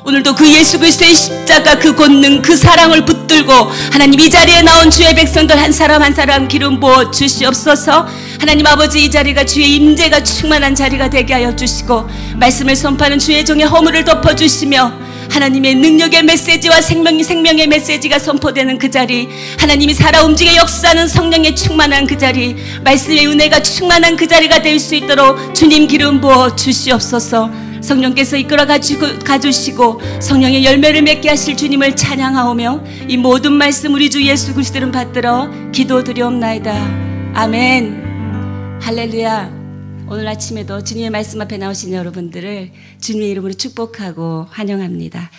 오늘도 그 예수 그리스도의 십자가 그 권능 그 사랑을 붙들고 하나님 이 자리에 나온 주의 백성들 한 사람 한 사람 기름 부어 주시옵소서. 하나님 아버지 이 자리가 주의 임재가 충만한 자리가 되게 하여 주시고 말씀을 선포하는 주의 종의 허물을 덮어주시며 하나님의 능력의 메시지와 생명의 메시지가 선포되는 그 자리, 하나님이 살아 움직여 역사하는 성령의 충만한 그 자리, 말씀의 은혜가 충만한 그 자리가 될 수 있도록 주님 기름 부어 주시옵소서. 성령께서 이끌어 가주시고 성령의 열매를 맺게 하실 주님을 찬양하오며 이 모든 말씀 우리 주 예수 그리스도를 받들어 기도드리옵나이다. 아멘. 할렐루야. 오늘 아침에도 주님의 말씀 앞에 나오신 여러분들을 주님의 이름으로 축복하고 환영합니다.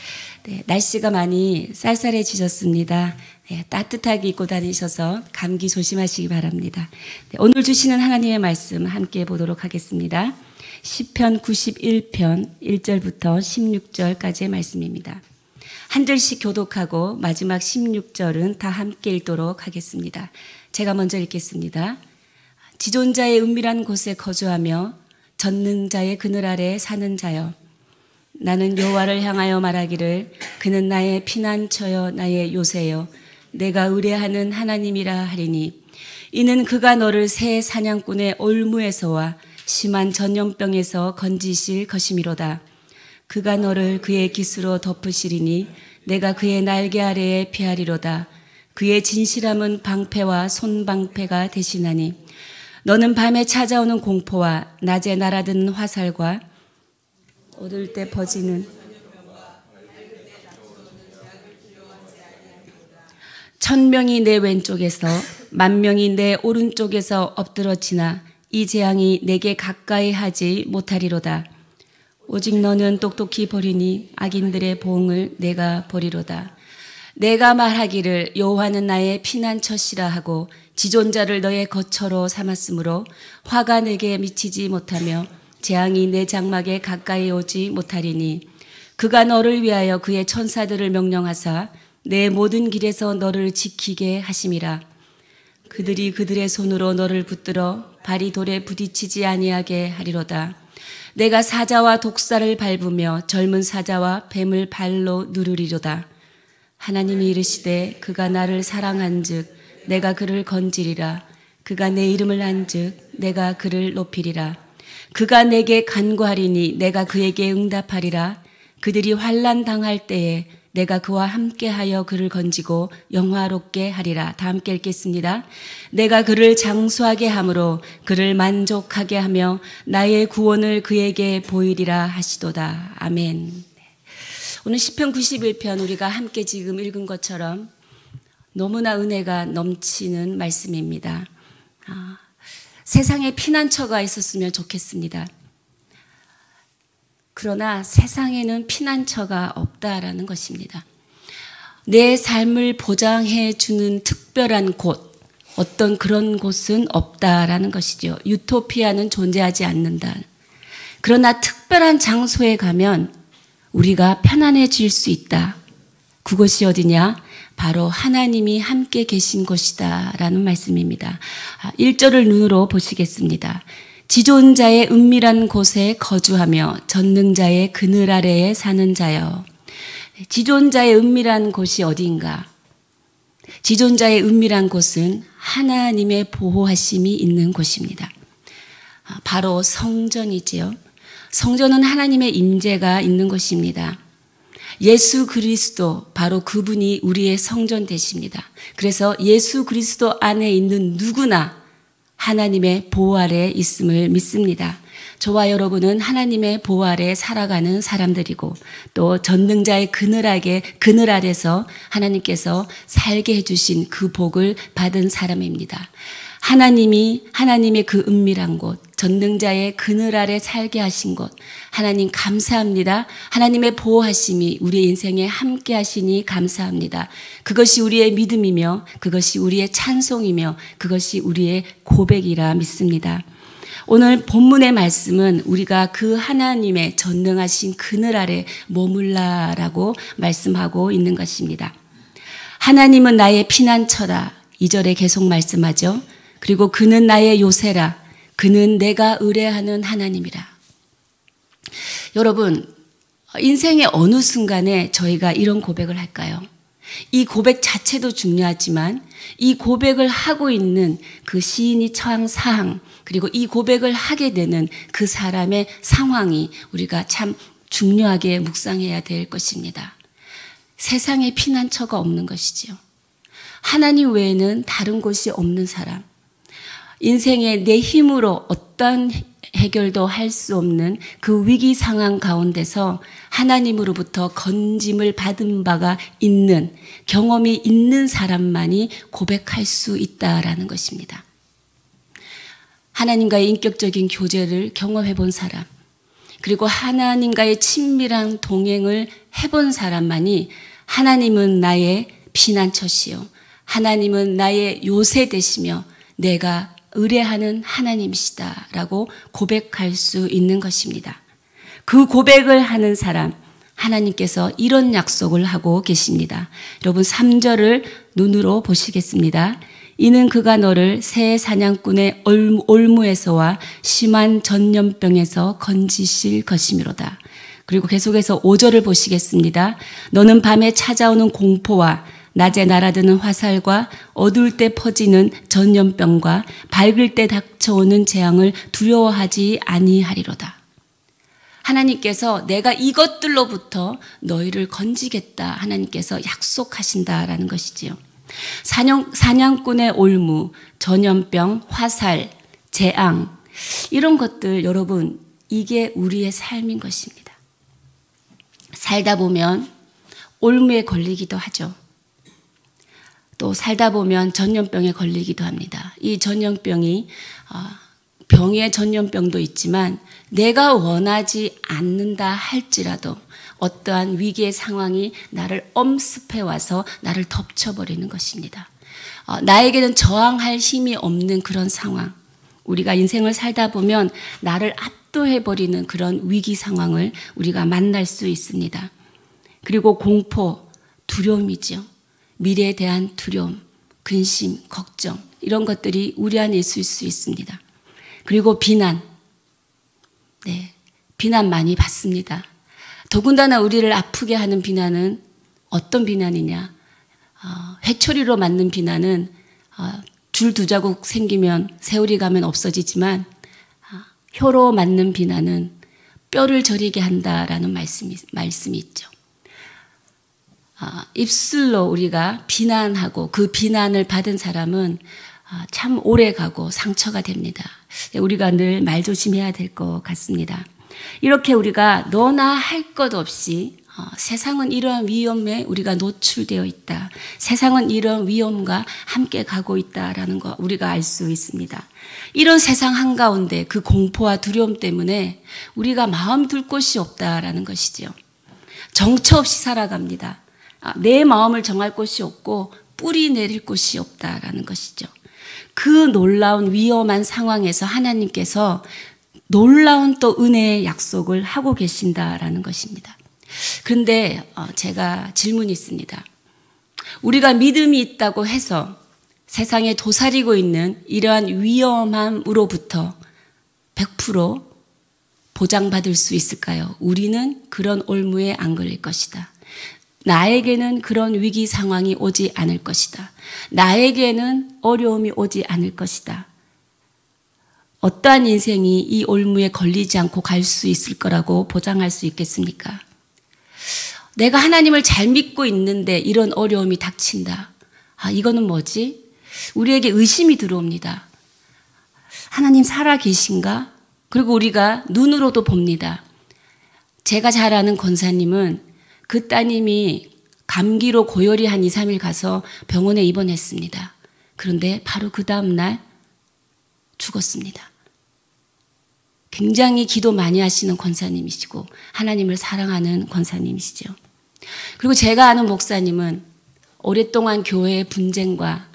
네, 날씨가 많이 쌀쌀해지셨습니다. 네, 따뜻하게 입고 다니셔서 감기 조심하시기 바랍니다. 네, 오늘 주시는 하나님의 말씀 함께 보도록 하겠습니다. 시편 91편 1절부터 16절까지의 말씀입니다. 한 절씩 교독하고 마지막 16절은 다 함께 읽도록 하겠습니다. 제가 먼저 읽겠습니다. 지존자의 은밀한 곳에 거주하며 전능자의 그늘 아래 사는 자여, 나는 여호와를 향하여 말하기를 그는 나의 피난처여 나의 요새여 내가 의뢰하는 하나님이라 하리니 이는 그가 너를 새 사냥꾼의 올무에서와 심한 전염병에서 건지실 것이미로다. 그가 너를 그의 깃으로 덮으시리니 내가 그의 날개 아래에 피하리로다. 그의 진실함은 방패와 손방패가 되시나니 너는 밤에 찾아오는 공포와 낮에 날아드는 화살과 얻을 때 퍼지는 천명이 내 왼쪽에서 만명이 내 오른쪽에서 엎드러지나 이 재앙이 내게 가까이 하지 못하리로다. 오직 너는 똑똑히 보리니 악인들의 보응을 내가 보리로다. 내가 말하기를 여호와는 나의 피난처시라 하고 지존자를 너의 거처로 삼았으므로 화가 내게 미치지 못하며 재앙이 내 장막에 가까이 오지 못하리니 그가 너를 위하여 그의 천사들을 명령하사 내 모든 길에서 너를 지키게 하심이라. 그들이 그들의 손으로 너를 붙들어 발이 돌에 부딪히지 아니하게 하리로다. 내가 사자와 독사를 밟으며 젊은 사자와 뱀을 발로 누르리로다. 하나님이 이르시되 그가 나를 사랑한즉 내가 그를 건지리라. 그가 내 이름을 안즉 내가 그를 높이리라. 그가 내게 간구하리니 내가 그에게 응답하리라. 그들이 환난 당할 때에 내가 그와 함께하여 그를 건지고 영화롭게 하리라. 다 함께 읽겠습니다. 내가 그를 장수하게 함으로 그를 만족하게 하며 나의 구원을 그에게 보이리라 하시도다. 아멘. 오늘 시편 91편 우리가 함께 지금 읽은 것처럼 너무나 은혜가 넘치는 말씀입니다. 세상에 피난처가 있었으면 좋겠습니다. 그러나 세상에는 피난처가 없다라는 것입니다. 내 삶을 보장해 주는 특별한 곳, 어떤 그런 곳은 없다라는 것이죠. 유토피아는 존재하지 않는다. 그러나 특별한 장소에 가면 우리가 편안해질 수 있다. 그곳이 어디냐? 바로 하나님이 함께 계신 곳이다 라는 말씀입니다. 1절을 눈으로 보시겠습니다. 지존자의 은밀한 곳에 거주하며 전능자의 그늘 아래에 사는 자여. 지존자의 은밀한 곳이 어디인가? 지존자의 은밀한 곳은 하나님의 보호하심이 있는 곳입니다. 바로 성전이지요. 성전은 하나님의 임재가 있는 곳입니다. 예수 그리스도, 바로 그분이 우리의 성전 되십니다. 그래서 예수 그리스도 안에 있는 누구나 하나님의 보호 아래 있음을 믿습니다. 저와 여러분은 하나님의 보호 아래 살아가는 사람들이고 또 전능자의 그늘 아래서 하나님께서 살게 해주신 그 복을 받은 사람입니다. 하나님의 그 은밀한 곳, 전능자의 그늘 아래 살게 하신 곳, 하나님 감사합니다. 하나님의 보호하심이 우리의 인생에 함께 하시니 감사합니다. 그것이 우리의 믿음이며 그것이 우리의 찬송이며 그것이 우리의 고백이라 믿습니다. 오늘 본문의 말씀은 우리가 그 하나님의 전능하신 그늘 아래 머물라라고 말씀하고 있는 것입니다. 하나님은 나의 피난처라 2절에 계속 말씀하죠. 그리고 그는 나의 요새라. 그는 내가 의뢰하는 하나님이라. 여러분, 인생의 어느 순간에 저희가 이런 고백을 할까요? 이 고백 자체도 중요하지만 이 고백을 하고 있는 그 시인이 처한 사항, 그리고 이 고백을 하게 되는 그 사람의 상황이 우리가 참 중요하게 묵상해야 될 것입니다. 세상에 피난처가 없는 것이지요. 하나님 외에는 다른 곳이 없는 사람, 인생에 내 힘으로 어떤 해결도 할 수 없는 그 위기 상황 가운데서 하나님으로부터 건짐을 받은 바가 있는, 경험이 있는 사람만이 고백할 수 있다라는 것입니다. 하나님과의 인격적인 교제를 경험해 본 사람, 그리고 하나님과의 친밀한 동행을 해본 사람만이 하나님은 나의 피난처시요, 하나님은 나의 요새 되시며 내가 의뢰하는 하나님이시다라고 고백할 수 있는 것입니다. 그 고백을 하는 사람, 하나님께서 이런 약속을 하고 계십니다. 여러분 3절을 눈으로 보시겠습니다. 이는 그가 너를 새 사냥꾼의 올무에서와 심한 전염병에서 건지실 것이미로다. 그리고 계속해서 5절을 보시겠습니다. 너는 밤에 찾아오는 공포와 낮에 날아드는 화살과 어두울 때 퍼지는 전염병과 밝을 때 닥쳐오는 재앙을 두려워하지 아니하리로다. 하나님께서 내가 이것들로부터 너희를 건지겠다, 하나님께서 약속하신다라는 것이지요. 사냥꾼의 올무, 전염병, 화살, 재앙, 이런 것들 여러분, 이게 우리의 삶인 것입니다. 살다 보면 올무에 걸리기도 하죠. 또 살다 보면 전염병에 걸리기도 합니다. 이 전염병이 병의 전염병도 있지만 내가 원하지 않는다 할지라도 어떠한 위기의 상황이 나를 엄습해 와서 나를 덮쳐버리는 것입니다. 나에게는 저항할 힘이 없는 그런 상황, 우리가 인생을 살다 보면 나를 압도해버리는 그런 위기 상황을 우리가 만날 수 있습니다. 그리고 공포, 두려움이죠. 미래에 대한 두려움, 근심, 걱정, 이런 것들이 우리 안에 있을 수 있습니다. 그리고 비난, 비난 많이 받습니다. 더군다나 우리를 아프게 하는 비난은 어떤 비난이냐? 회초리로 맞는 비난은 줄 2자국 생기면 세월이 가면 없어지지만 혀로 맞는 비난은 뼈를 저리게 한다라는 말씀이 있죠. 입술로 우리가 비난하고 그 비난을 받은 사람은 참 오래 가고 상처가 됩니다. 우리가 늘 말조심해야 될 것 같습니다. 이렇게 우리가 너나 할 것 없이 세상은 이러한 위험에 우리가 노출되어 있다. 세상은 이런 위험과 함께 가고 있다라는 거 우리가 알 수 있습니다. 이런 세상 한가운데 그 공포와 두려움 때문에 우리가 마음 둘 곳이 없다라는 것이죠. 정처 없이 살아갑니다. 내 마음을 정할 곳이 없고 뿌리 내릴 곳이 없다라는 것이죠. 그 놀라운 위험한 상황에서 하나님께서 놀라운 또 은혜의 약속을 하고 계신다라는 것입니다. 그런데 제가 질문이 있습니다. 우리가 믿음이 있다고 해서 세상에 도사리고 있는 이러한 위험함으로부터 100% 보장받을 수 있을까요? 우리는 그런 올무에 안 걸릴 것이다. 나에게는 그런 위기 상황이 오지 않을 것이다. 나에게는 어려움이 오지 않을 것이다. 어떠한 인생이 이 올무에 걸리지 않고 갈 수 있을 거라고 보장할 수 있겠습니까? 내가 하나님을 잘 믿고 있는데 이런 어려움이 닥친다. 이거는 뭐지? 우리에게 의심이 들어옵니다. 하나님 살아 계신가? 그리고 우리가 눈으로도 봅니다. 제가 잘 아는 권사님은 그 따님이 감기로 고열이 한 2, 3일 가서 병원에 입원했습니다. 그런데 바로 그 다음날 죽었습니다. 굉장히 기도 많이 하시는 권사님이시고 하나님을 사랑하는 권사님이시죠. 그리고 제가 아는 목사님은 오랫동안 교회의 분쟁과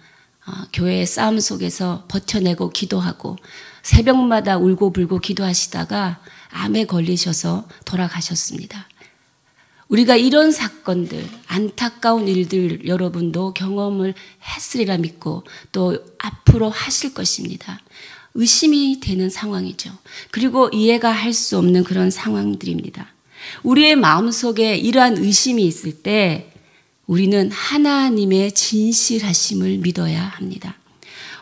교회의 싸움 속에서 버텨내고 기도하고 새벽마다 울고불고 기도하시다가 암에 걸리셔서 돌아가셨습니다. 우리가 이런 사건들, 안타까운 일들 여러분도 경험을 했으리라 믿고 또 앞으로 하실 것입니다. 의심이 되는 상황이죠. 그리고 이해가 할 수 없는 그런 상황들입니다. 우리의 마음속에 이러한 의심이 있을 때 우리는 하나님의 진실하심을 믿어야 합니다.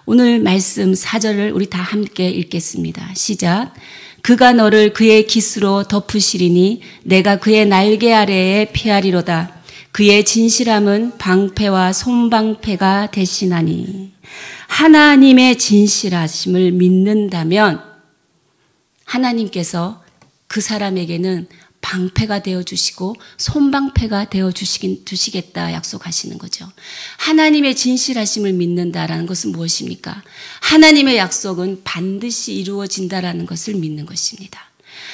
오늘 말씀 4절을 우리 다 함께 읽겠습니다. 시작. 그가 너를 그의 깃으로 덮으시리니 내가 그의 날개 아래에 피하리로다. 그의 진실함은 방패와 손방패가 대신하니. 하나님의 진실하심을 믿는다면 하나님께서 그 사람에게는 방패가 되어주시고 손방패가 되어주시겠다 약속하시는 거죠. 하나님의 진실하심을 믿는다라는 것은 무엇입니까? 하나님의 약속은 반드시 이루어진다라는 것을 믿는 것입니다.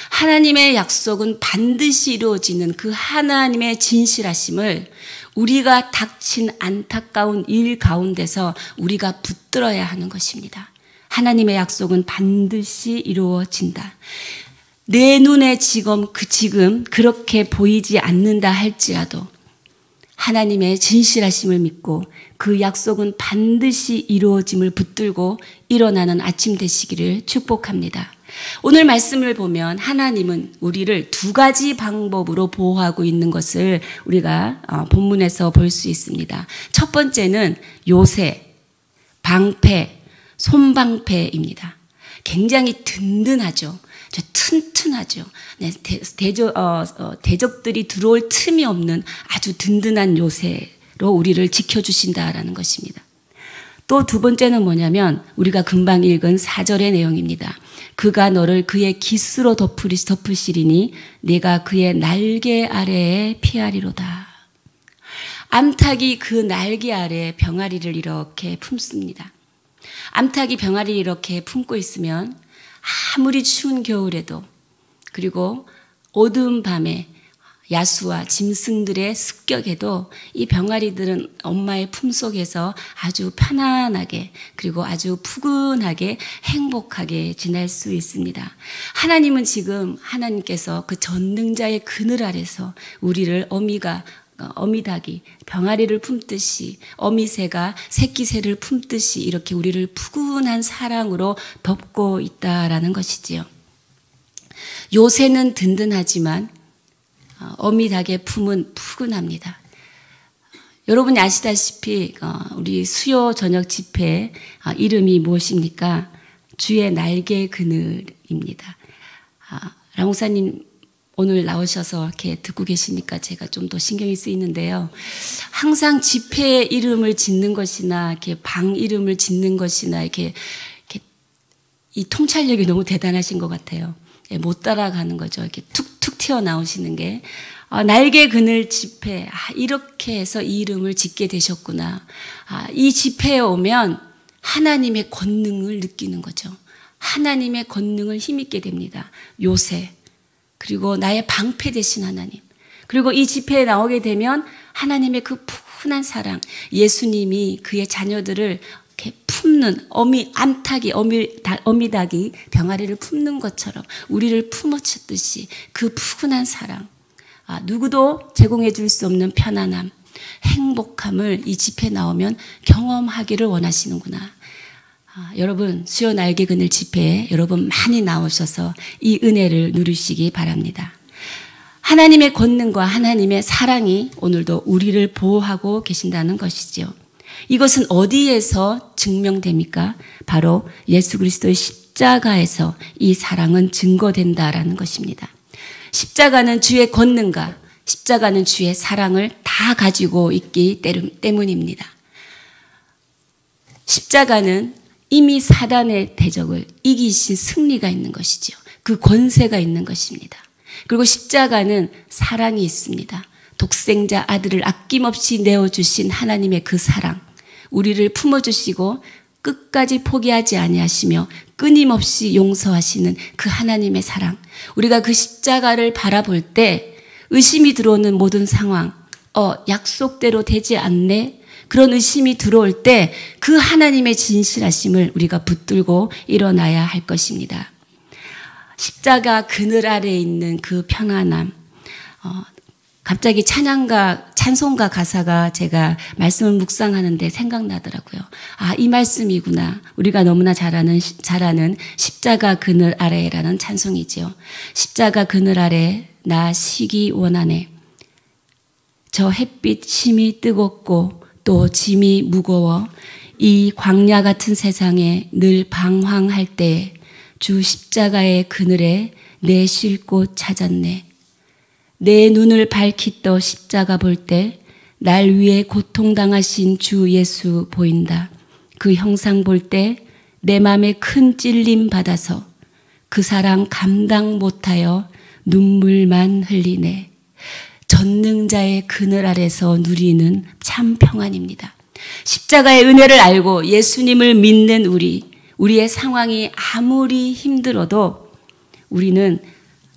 하나님의 약속은 반드시 이루어지는 그 하나님의 진실하심을 우리가 닥친 안타까운 일 가운데서 우리가 붙들어야 하는 것입니다. 하나님의 약속은 반드시 이루어진다. 내 눈에 지금 그렇게 보이지 않는다 할지라도 하나님의 진실하심을 믿고 그 약속은 반드시 이루어짐을 붙들고 일어나는 아침 되시기를 축복합니다. 오늘 말씀을 보면 하나님은 우리를 두 가지 방법으로 보호하고 있는 것을 우리가 본문에서 볼 수 있습니다. 첫 번째는 요새, 방패, 손방패입니다. 굉장히 든든하죠. 튼튼하죠. 네, 대적들이 들어올 틈이 없는 아주 든든한 요새로 우리를 지켜주신다라는 것입니다. 또 두 번째는 뭐냐면 우리가 금방 읽은 4절의 내용입니다. 그가 너를 그의 깃으로 덮으시리니 내가 그의 날개 아래에 피하리로다. 암탉이 그 날개 아래에 병아리를 이렇게 품습니다. 암탉이 병아리를 이렇게 품고 있으면 아무리 추운 겨울에도 그리고 어두운 밤에 야수와 짐승들의 습격에도 이 병아리들은 엄마의 품속에서 아주 편안하게 그리고 아주 푸근하게 행복하게 지낼 수 있습니다. 하나님은 지금 하나님께서 그 전능자의 그늘 아래서 우리를 어미닭이 병아리를 품듯이 어미새가 새끼새를 품듯이 이렇게 우리를 푸근한 사랑으로 덮고 있다라는 것이지요. 요새는 든든하지만 어미닭의 품은 푸근합니다. 여러분이 아시다시피 우리 수요 저녁 집회 이름이 무엇입니까? 주의 날개 그늘입니다. 랑 목사님 오늘 나오셔서 이렇게 듣고 계시니까 제가 좀 더 신경이 쓰이는데요. 항상 집회 이름을 짓는 것이나 이렇게 방 이름을 짓는 것이나 이렇게 이 통찰력이 너무 대단하신 것 같아요. 못 따라가는 거죠. 이렇게 툭툭 튀어나오시는 게. 날개 그늘 집회. 이렇게 해서 이 이름을 짓게 되셨구나. 이 집회에 오면 하나님의 권능을 느끼는 거죠. 하나님의 권능을 힘있게 됩니다. 요새. 그리고 나의 방패 되신 하나님. 그리고 이 집회에 나오게 되면 하나님의 그 푸근한 사랑. 예수님이 그의 자녀들을 이렇게 품는 암탉이 어미닭이 병아리를 품는 것처럼 우리를 품어쳤듯이 그 푸근한 사랑, 누구도 제공해 줄 수 없는 편안함, 행복함을 이 집회에 나오면 경험하기를 원하시는구나. 여러분 수요 날개 그늘 집회에 여러분 많이 나오셔서 이 은혜를 누리시기 바랍니다. 하나님의 권능과 하나님의 사랑이 오늘도 우리를 보호하고 계신다는 것이죠. 이것은 어디에서 증명됩니까? 바로 예수 그리스도의 십자가에서 이 사랑은 증거된다라는 것입니다. 십자가는 주의 권능과 십자가는 주의 사랑을 다 가지고 있기 때문입니다. 십자가는 이미 사단의 대적을 이기신 승리가 있는 것이죠. 그 권세가 있는 것입니다. 그리고 십자가는 사랑이 있습니다. 독생자 아들을 아낌없이 내어주신 하나님의 그 사랑, 우리를 품어주시고 끝까지 포기하지 아니하시며 끊임없이 용서하시는 그 하나님의 사랑, 우리가 그 십자가를 바라볼 때 의심이 들어오는 모든 상황, 약속대로 되지 않네? 그런 의심이 들어올 때 그 하나님의 진실하심을 우리가 붙들고 일어나야 할 것입니다. 십자가 그늘 아래에 있는 그 편안함, 갑자기 찬송가 가사가 제가 말씀을 묵상하는데 생각나더라고요. 이 말씀이구나. 우리가 너무나 잘 아는 십자가 그늘 아래라는 찬송이지요. 십자가 그늘 아래 나 쉬기 원하네. 저 햇빛 심이 뜨겁고 또 짐이 무거워 이 광야 같은 세상에 늘 방황할 때 주 십자가의 그늘에 내 쉴 곳 찾았네. 내 눈을 밝히 떠 십자가 볼 때 날 위해 고통당하신 주 예수 보인다. 그 형상 볼 때 내 맘에 큰 찔림 받아서 그 사랑 감당 못하여 눈물만 흘리네. 전능자의 그늘 아래서 누리는 참 평안입니다. 십자가의 은혜를 알고 예수님을 믿는 우리의 상황이 아무리 힘들어도 우리는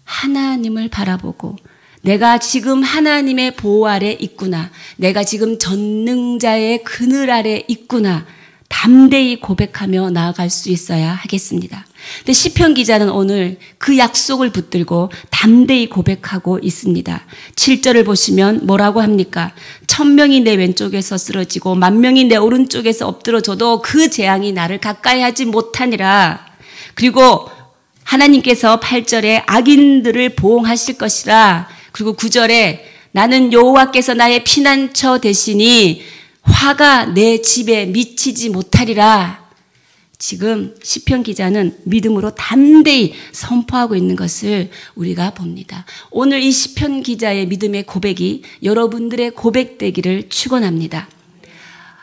하나님을 바라보고 내가 지금 하나님의 보호 아래 있구나. 내가 지금 전능자의 그늘 아래 있구나. 담대히 고백하며 나아갈 수 있어야 하겠습니다. 근데 시편 기자는 오늘 그 약속을 붙들고 담대히 고백하고 있습니다. 7절을 보시면 뭐라고 합니까? 1000명이 내 왼쪽에서 쓰러지고 10,000명이 내 오른쪽에서 엎드러져도 그 재앙이 나를 가까이 하지 못하니라. 그리고 하나님께서 8절에 악인들을 보응하실 것이라. 그리고 9절에 나는 여호와께서 나의 피난처 되시니 화가 내 집에 미치지 못하리라. 지금 시편 기자는 믿음으로 담대히 선포하고 있는 것을 우리가 봅니다. 오늘 이 시편 기자의 믿음의 고백이 여러분들의 고백되기를 축원합니다.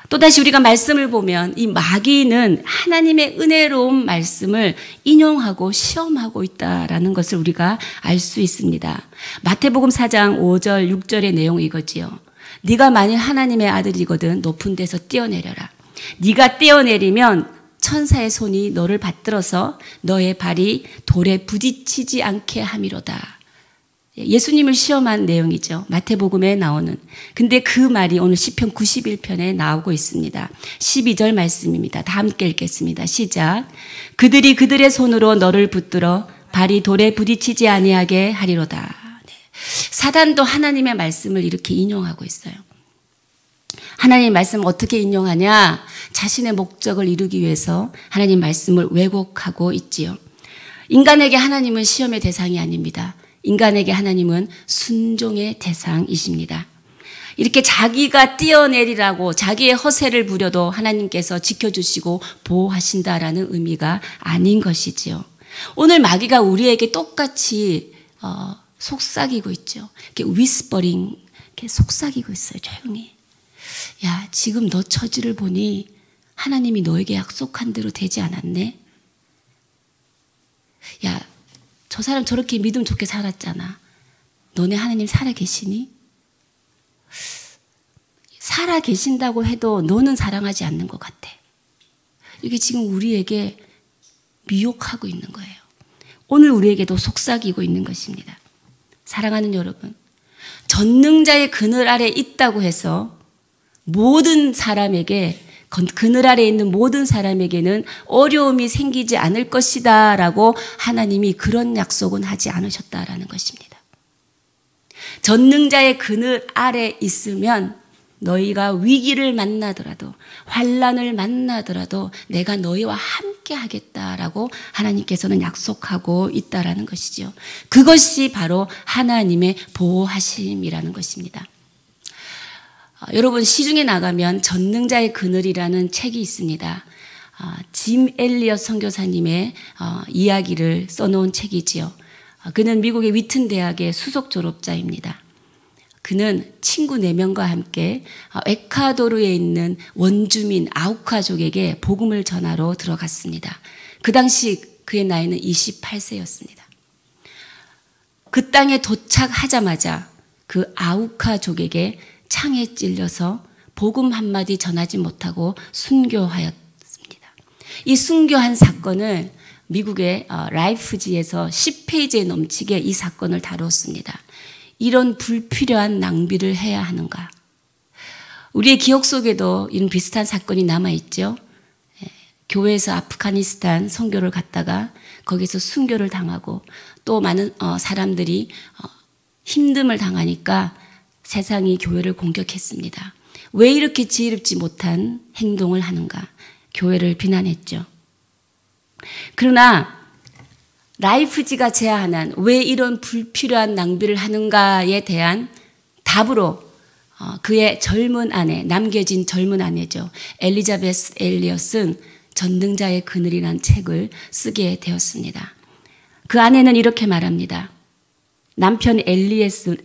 또다시 우리가 말씀을 보면 이 마귀는 하나님의 은혜로운 말씀을 인용하고 시험하고 있다라는 것을 우리가 알 수 있습니다. 마태복음 4장 5절 6절의 내용이 이거지요. 네가 만일 하나님의 아들이거든 높은 데서 뛰어내려라. 네가 뛰어내리면 천사의 손이 너를 받들어서 너의 발이 돌에 부딪히지 않게 함이로다. 예수님을 시험한 내용이죠. 마태복음에 나오는. 근데 그 말이 오늘 시편 91편에 나오고 있습니다. 12절 말씀입니다. 다 함께 읽겠습니다. 시작. 그들이 그들의 손으로 너를 붙들어 발이 돌에 부딪히지 아니하게 하리로다. 사단도 하나님의 말씀을 이렇게 인용하고 있어요. 하나님의 말씀을 어떻게 인용하냐? 자신의 목적을 이루기 위해서 하나님 말씀을 왜곡하고 있지요. 인간에게 하나님은 시험의 대상이 아닙니다. 인간에게 하나님은 순종의 대상이십니다. 이렇게 자기가 뛰어내리라고 자기의 허세를 부려도 하나님께서 지켜주시고 보호하신다라는 의미가 아닌 것이지요. 오늘 마귀가 우리에게 똑같이 속삭이고 있죠. 이렇게 위스퍼링, 이렇게 속삭이고 있어요. 조용히. 야, 지금 너 처지를 보니 하나님이 너에게 약속한 대로 되지 않았네? 야, 저 사람 저렇게 믿음 좋게 살았잖아. 너네 하나님 살아 계시니? 살아 계신다고 해도 너는 사랑하지 않는 것 같아. 이게 지금 우리에게 미혹하고 있는 거예요. 오늘 우리에게도 속삭이고 있는 것입니다. 사랑하는 여러분, 전능자의 그늘 아래 있다고 해서 모든 사람에게, 그늘 아래 있는 모든 사람에게는 어려움이 생기지 않을 것이다 라고 하나님이 그런 약속은 하지 않으셨다라는 것입니다. 전능자의 그늘 아래 있으면 너희가 위기를 만나더라도 환난을 만나더라도 내가 너희와 함께 하겠다라고 하나님께서는 약속하고 있다라는 것이죠. 그것이 바로 하나님의 보호하심이라는 것입니다. 여러분, 시중에 나가면 전능자의 그늘이라는 책이 있습니다. 짐 엘리엇 선교사님의 이야기를 써놓은 책이지요. 그는 미국의 위튼 대학의 수석 졸업자입니다. 그는 친구 4명과 함께 에콰도르에 있는 원주민 아우카족에게 복음을 전하러 들어갔습니다. 그 당시 그의 나이는 28세였습니다. 그 땅에 도착하자마자 그 아우카족에게 창에 찔려서 복음 한마디 전하지 못하고 순교하였습니다. 이 순교한 사건을 미국의 라이프지에서 10페이지에 넘치게 이 사건을 다뤘습니다. 이런 불필요한 낭비를 해야 하는가? 우리의 기억 속에도 이런 비슷한 사건이 남아있죠. 교회에서 아프가니스탄 선교를 갔다가 거기서 순교를 당하고 또 많은 사람들이 힘듦을 당하니까 세상이 교회를 공격했습니다. 왜 이렇게 지혜롭지 못한 행동을 하는가? 교회를 비난했죠. 그러나 라이프지가 제안한 왜 이런 불필요한 낭비를 하는가에 대한 답으로 그의 젊은 아내, 남겨진 젊은 아내죠. 엘리자베스 엘리엇은 전능자의 그늘이라는 책을 쓰게 되었습니다. 그 아내는 이렇게 말합니다. 남편 엘리엇의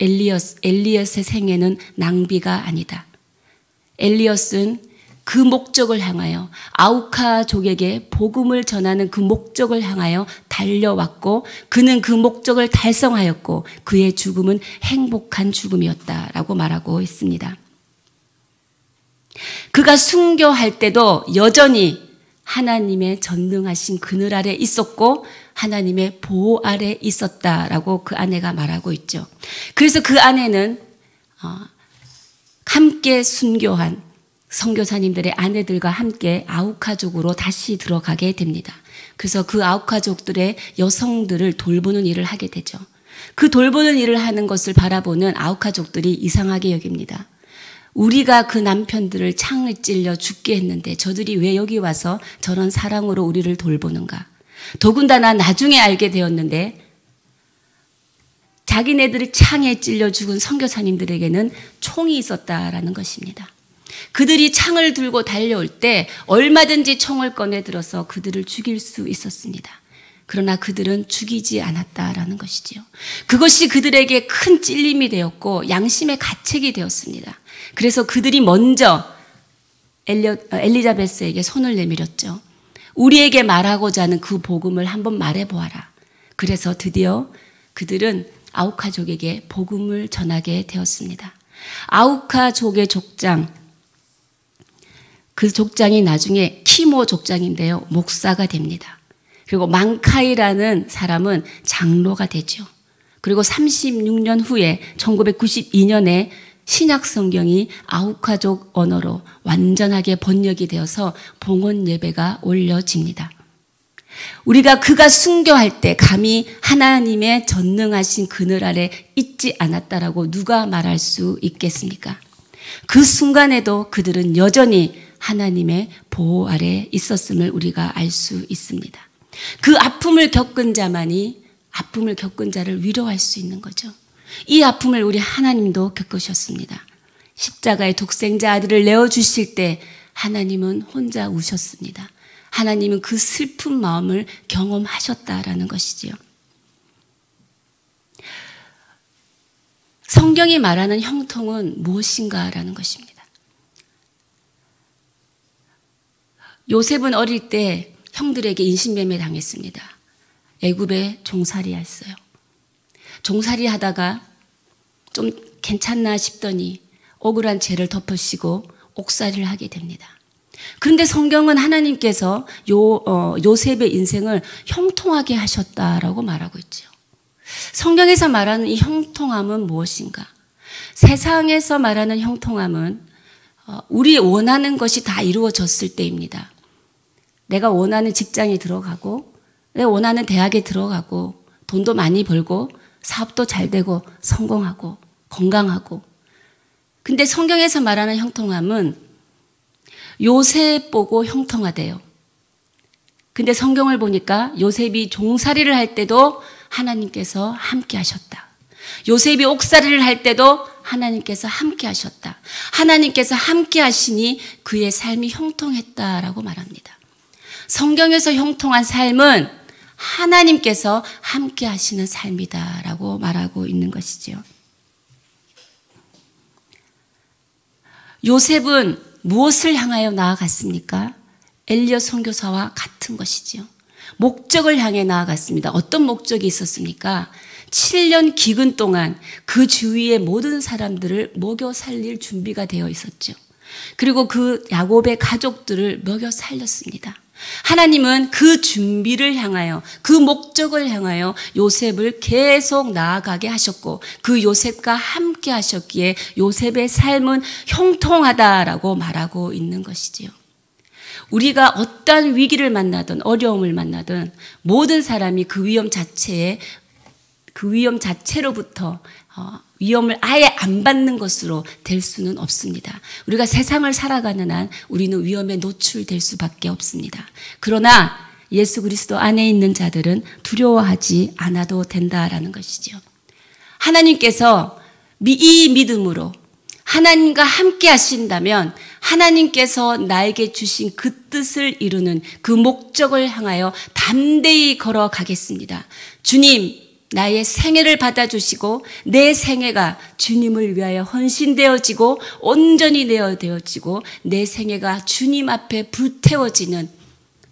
생애는 낭비가 아니다. 엘리엇은 그 목적을 향하여 아우카족에게 복음을 전하는 그 목적을 향하여 달려왔고 그는 그 목적을 달성하였고 그의 죽음은 행복한 죽음이었다라고 말하고 있습니다. 그가 순교할 때도 여전히 하나님의 전능하신 그늘 아래 있었고 하나님의 보호 아래 있었다라고 그 아내가 말하고 있죠. 그래서 그 아내는 함께 순교한 선교사님들의 아내들과 함께 아우카족으로 다시 들어가게 됩니다. 그래서 그 아우카족들의 여성들을 돌보는 일을 하게 되죠. 그 돌보는 일을 하는 것을 바라보는 아우카족들이 이상하게 여깁니다. 우리가 그 남편들을 창을 찔려 죽게 했는데 저들이 왜 여기 와서 저런 사랑으로 우리를 돌보는가. 더군다나 나중에 알게 되었는데 자기네들이 창에 찔려 죽은 선교사님들에게는 총이 있었다라는 것입니다. 그들이 창을 들고 달려올 때 얼마든지 총을 꺼내 들어서 그들을 죽일 수 있었습니다. 그러나 그들은 죽이지 않았다라는 것이지요. 그것이 그들에게 큰 찔림이 되었고 양심의 가책이 되었습니다. 그래서 그들이 먼저 엘리자베스에게 손을 내밀었죠. 우리에게 말하고자 하는 그 복음을 한번 말해보아라. 그래서 드디어 그들은 아우카족에게 복음을 전하게 되었습니다. 아우카족의 족장, 그 족장이 나중에 키모 족장인데요. 목사가 됩니다. 그리고 망카이라는 사람은 장로가 되죠. 그리고 36년 후에 1992년에 신약 성경이 아우카족 언어로 완전하게 번역이 되어서 봉헌 예배가 올려집니다. 우리가 그가 순교할 때 감히 하나님의 전능하신 그늘 아래 있지 않았다라고 누가 말할 수 있겠습니까? 그 순간에도 그들은 여전히 하나님의 보호 아래 있었음을 우리가 알 수 있습니다. 그 아픔을 겪은 자만이 아픔을 겪은 자를 위로할 수 있는 거죠. 이 아픔을 우리 하나님도 겪으셨습니다. 십자가의 독생자 아들을 내어주실 때 하나님은 혼자 우셨습니다. 하나님은 그 슬픈 마음을 경험하셨다라는 것이지요. 성경이 말하는 형통은 무엇인가라는 것입니다. 요셉은 어릴 때 형들에게 인신매매 당했습니다. 애굽에 종살이 했어요. 종살이 하다가 좀 괜찮나 싶더니 억울한 죄를 덮으시고 옥살이를 하게 됩니다. 그런데 성경은 하나님께서 요셉의 인생을 형통하게 하셨다라고 말하고 있죠. 성경에서 말하는 이 형통함은 무엇인가? 세상에서 말하는 형통함은 우리 원하는 것이 다 이루어졌을 때입니다. 내가 원하는 직장에 들어가고 내가 원하는 대학에 들어가고 돈도 많이 벌고 사업도 잘 되고 성공하고 건강하고. 근데 성경에서 말하는 형통함은 요셉 보고 형통하대요. 근데 성경을 보니까 요셉이 종살이를 할 때도 하나님께서 함께 하셨다. 요셉이 옥살이를 할 때도 하나님께서 함께 하셨다. 하나님께서 함께 하시니 그의 삶이 형통했다라고 말합니다. 성경에서 형통한 삶은 하나님께서 함께 하시는 삶이다라고 말하고 있는 것이지요. 요셉은 무엇을 향하여 나아갔습니까? 엘리엇 선교사와 같은 것이지요. 목적을 향해 나아갔습니다. 어떤 목적이 있었습니까? 7년 기근 동안 그 주위의 모든 사람들을 먹여 살릴 준비가 되어 있었죠. 그리고 그 야곱의 가족들을 먹여 살렸습니다. 하나님은 그 준비를 향하여 그 목적을 향하여 요셉을 계속 나아가게 하셨고 그 요셉과 함께 하셨기에 요셉의 삶은 형통하다라고 말하고 있는 것이지요. 우리가 어떠한 위기를 만나든 어려움을 만나든 모든 사람이 그 위험 자체로부터 위험을 아예 안 받는 것으로 될 수는 없습니다. 우리가 세상을 살아가는 한 우리는 위험에 노출될 수밖에 없습니다. 그러나 예수 그리스도 안에 있는 자들은 두려워하지 않아도 된다라는 것이죠. 하나님께서 이 믿음으로 하나님과 함께 하신다면 하나님께서 나에게 주신 그 뜻을 이루는 그 목적을 향하여 담대히 걸어가겠습니다. 주님, 나의 생애를 받아주시고 내 생애가 주님을 위하여 헌신되어지고 온전히 되어지고 내 생애가 주님 앞에 불태워지는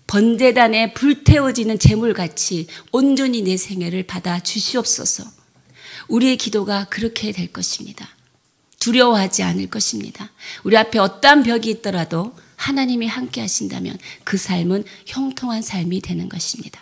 번제단에 불태워지는 제물같이 온전히 내 생애를 받아 주시옵소서. 우리의 기도가 그렇게 될 것입니다. 두려워하지 않을 것입니다. 우리 앞에 어떠한 벽이 있더라도 하나님이 함께 하신다면 그 삶은 형통한 삶이 되는 것입니다.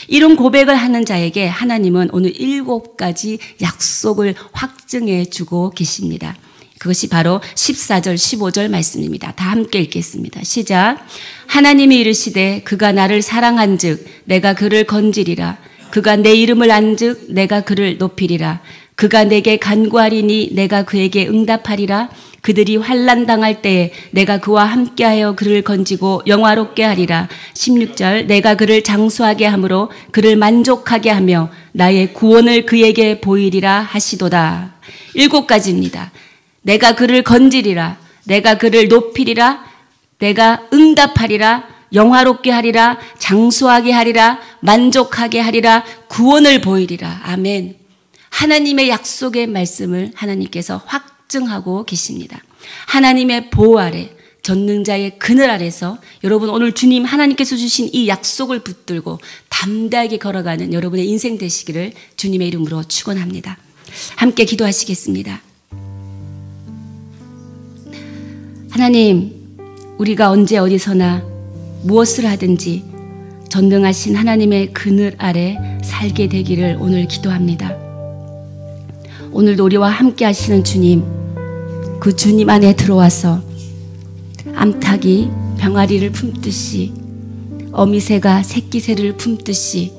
이런 고백을 하는 자에게 하나님은 오늘 7가지 약속을 확증해 주고 계십니다. 그것이 바로 14절 15절 말씀입니다. 다 함께 읽겠습니다. 시작. 하나님이 이르시되 그가 나를 사랑한즉 내가 그를 건지리라. 그가 내 이름을 안즉 내가 그를 높이리라. 그가 내게 간구하리니 내가 그에게 응답하리라. 그들이 환난 당할 때에 내가 그와 함께하여 그를 건지고 영화롭게 하리라. 16절 내가 그를 장수하게 함으로 그를 만족하게 하며 나의 구원을 그에게 보이리라 하시도다. 7가지입니다. 내가 그를 건지리라. 내가 그를 높이리라. 내가 응답하리라. 영화롭게 하리라. 장수하게 하리라. 만족하게 하리라. 구원을 보이리라. 아멘. 하나님의 약속의 말씀을 하나님께서 확증하고 계십니다. 하나님의 보호 아래, 전능자의 그늘 아래서 여러분 오늘 주님 하나님께서 주신 이 약속을 붙들고 담대하게 걸어가는 여러분의 인생 되시기를 주님의 이름으로 축원합니다. 함께 기도하시겠습니다. 하나님, 우리가 언제 어디서나 무엇을 하든지 전능하신 하나님의 그늘 아래 살게 되기를 오늘 기도합니다. 오늘도 우리와 함께 하시는 주님, 그 주님 안에 들어와서 암탉이 병아리를 품듯이 어미새가 새끼새를 품듯이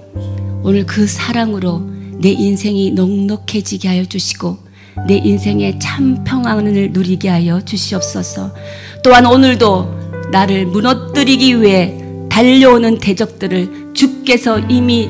오늘 그 사랑으로 내 인생이 넉넉해지게 하여 주시고 내 인생의 참 평안을 누리게 하여 주시옵소서. 또한 오늘도 나를 무너뜨리기 위해 달려오는 대적들을 주께서 이미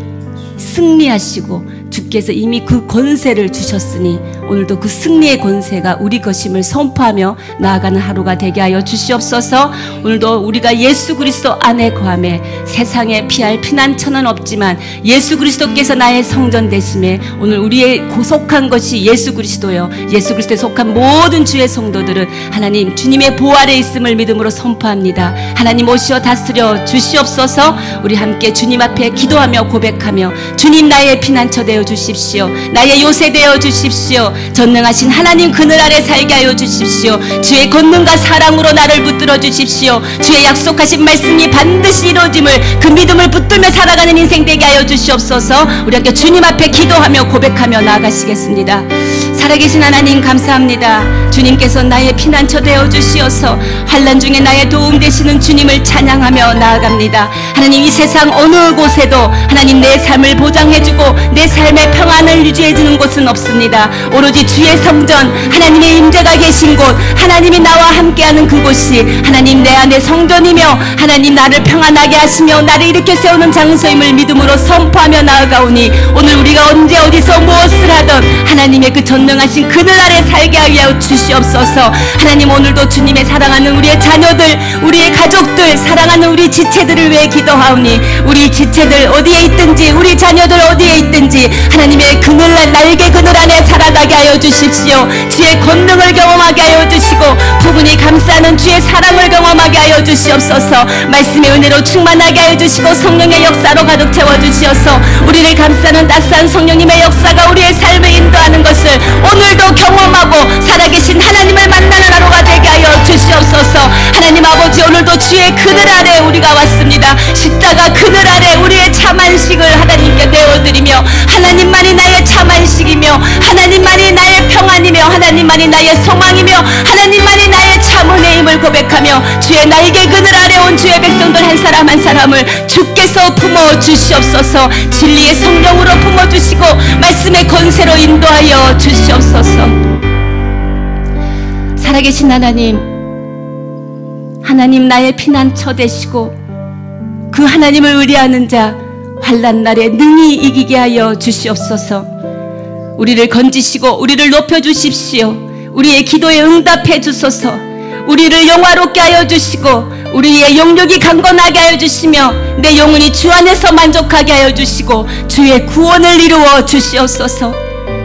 승리하시고 주께서 이미 그 권세를 주셨으니 오늘도 그 승리의 권세가 우리 것임을 선포하며 나아가는 하루가 되게 하여 주시옵소서. 오늘도 우리가 예수 그리스도 안에 거함에 세상에 피할 피난처는 없지만 예수 그리스도께서 나의 성전 되심에 오늘 우리의 속한 것이 예수 그리스도요, 예수 그리스도에 속한 모든 주의 성도들은 하나님 주님의 보호 아래 있음을 믿음으로 선포합니다. 하나님 오시어 다스려 주시옵소서. 우리 함께 주님 앞에 기도하며 고백하며 주님 나의 피난처 되어 주십시오. 나의 요새 되어 주십시오. 전능하신 하나님 그늘 아래 살게 하여 주십시오. 주의 권능과 사랑으로 나를 붙들어 주십시오. 주의 약속하신 말씀이 반드시 이루어짐을 그 믿음을 붙들며 살아가는 인생 되게 하여 주시옵소서. 우리 함께 주님 앞에 기도하며 고백하며 나아가시겠습니다. 살아계신 하나님 감사합니다. 주님께서 나의 피난처 되어 주시어서 환난 중에 나의 도움 되시는 주님을 찬양하며 나아갑니다. 하나님 이 세상 어느 곳에도 하나님 내 삶을 보장해주고 내 삶의 평안을 유지해주는 곳은 없습니다. 오로지 주의 성전 하나님의 임재가 계신 곳, 하나님이 나와 함께하는 그곳이 하나님 내 안의 성전이며 하나님 나를 평안하게 하시며 나를 일으켜 세우는 장소임을 믿음으로 선포하며 나아가오니 오늘 우리가 언제 어디서 무엇을 하든 하나님의 그 전능하신 그늘 아래 살게 하여 주시옵소서. 하나님 오늘도 주님의 사랑하는 우리의 자녀들, 우리의 가족들, 사랑하는 우리 지체들을 위해 기도하오니 우리 지체들 어디에 있든지 우리 자녀들 어디에 있든지 하나님의 그늘 날개 그늘 안에 살아가게 하여 주십시오. 주의 권능을 경험하게 하여 주시고 부분이 감싸는 주의 사랑을 경험하게 하여 주시옵소서. 말씀의 은혜로 충만하게 하여 주시고 성령의 역사로 가득 채워 주시어서 우리를 감싸는 따스한 성령님의 역사가 우리의 삶을 인도하는 것을 오늘도 경험하고 살아계신 하나님을 만나는 하루가 되게 하여 주시옵소서. 하나님 아버지 오늘도 주의 그늘 아래 우리가 왔습니다. 십자가 그늘 아래 우리의 참 안식을 하나님께 내어드리며 하나님만이 나의 참 안식이며 하나님만이 나의 평안이며 하나님만이 나의 소망이며 하나님만이 나의 참 은혜임을 고백하며 주의 날개 그늘 아래 온 주의 백성들 한 사람 한 사람을 주께서 품어 주시옵소서. 진리의 성령으로 품어 주시고 말씀의 권세로 인도하여 주시옵소서. 살아계신 하나님, 하나님 나의 피난처 되시고 그 하나님을 의뢰하는 자 환난 날에 능히 이기게 하여 주시옵소서. 우리를 건지시고 우리를 높여주십시오. 우리의 기도에 응답해 주소서. 우리를 영화롭게 하여 주시고 우리의 영역이 강건하게 하여 주시며 내 영혼이 주 안에서 만족하게 하여 주시고 주의 구원을 이루어 주시옵소서.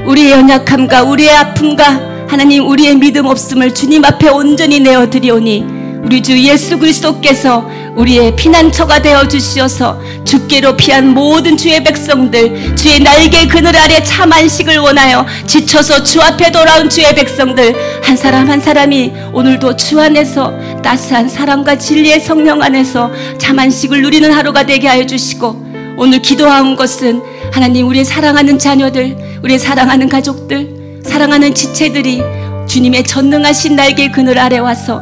우리의 연약함과 우리의 아픔과 하나님 우리의 믿음 없음을 주님 앞에 온전히 내어드리오니 우리 주 예수 그리스도께서 우리의 피난처가 되어 주시어서 주께로 피한 모든 주의 백성들, 주의 날개 그늘 아래 참 안식을 원하여 지쳐서 주 앞에 돌아온 주의 백성들 한 사람 한 사람이 오늘도 주 안에서 따스한 사랑과 진리의 성령 안에서 참 안식을 누리는 하루가 되게 하여 주시고, 오늘 기도하온 것은 하나님 우리의 사랑하는 자녀들, 우리의 사랑하는 가족들, 사랑하는 지체들이 주님의 전능하신 날개 그늘 아래 와서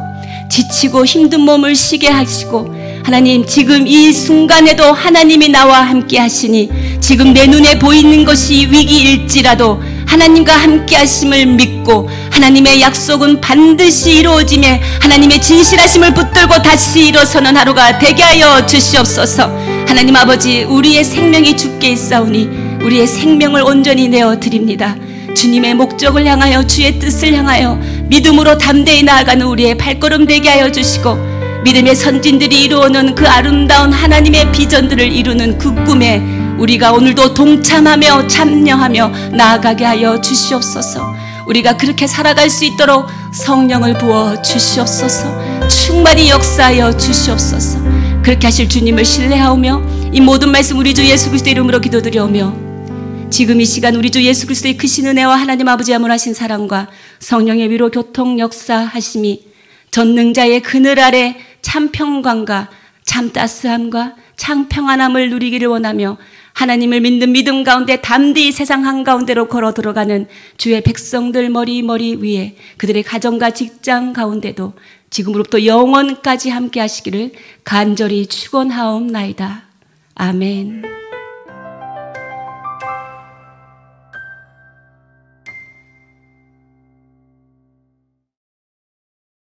지치고 힘든 몸을 쉬게 하시고, 하나님 지금 이 순간에도 하나님이 나와 함께 하시니 지금 내 눈에 보이는 것이 위기일지라도 하나님과 함께 하심을 믿고 하나님의 약속은 반드시 이루어지며 하나님의 진실하심을 붙들고 다시 일어서는 하루가 되게 하여 주시옵소서. 하나님 아버지, 우리의 생명이 주께 있사오니 우리의 생명을 온전히 내어드립니다. 주님의 목적을 향하여 주의 뜻을 향하여 믿음으로 담대히 나아가는 우리의 발걸음 되게 하여 주시고, 믿음의 선진들이 이루어놓은 그 아름다운 하나님의 비전들을 이루는 그 꿈에 우리가 오늘도 동참하며 참여하며 나아가게 하여 주시옵소서. 우리가 그렇게 살아갈 수 있도록 성령을 부어 주시옵소서. 충만히 역사하여 주시옵소서. 그렇게 하실 주님을 신뢰하오며 이 모든 말씀 우리 주 예수 그리스도 이름으로 기도드려오며, 지금 이 시간 우리 주 예수 그리스도의 크신 은혜와 하나님 아버지의 무한하신 사랑과 성령의 위로 교통 역사하심이 전능자의 그늘 아래 참 평강과 참 따스함과 참 평안함을 누리기를 원하며 하나님을 믿는 믿음 가운데 담대히 세상 한가운데로 걸어 들어가는 주의 백성들 머리 위에 그들의 가정과 직장 가운데도 지금으로부터 영원까지 함께 하시기를 간절히 축원하옵나이다. 아멘.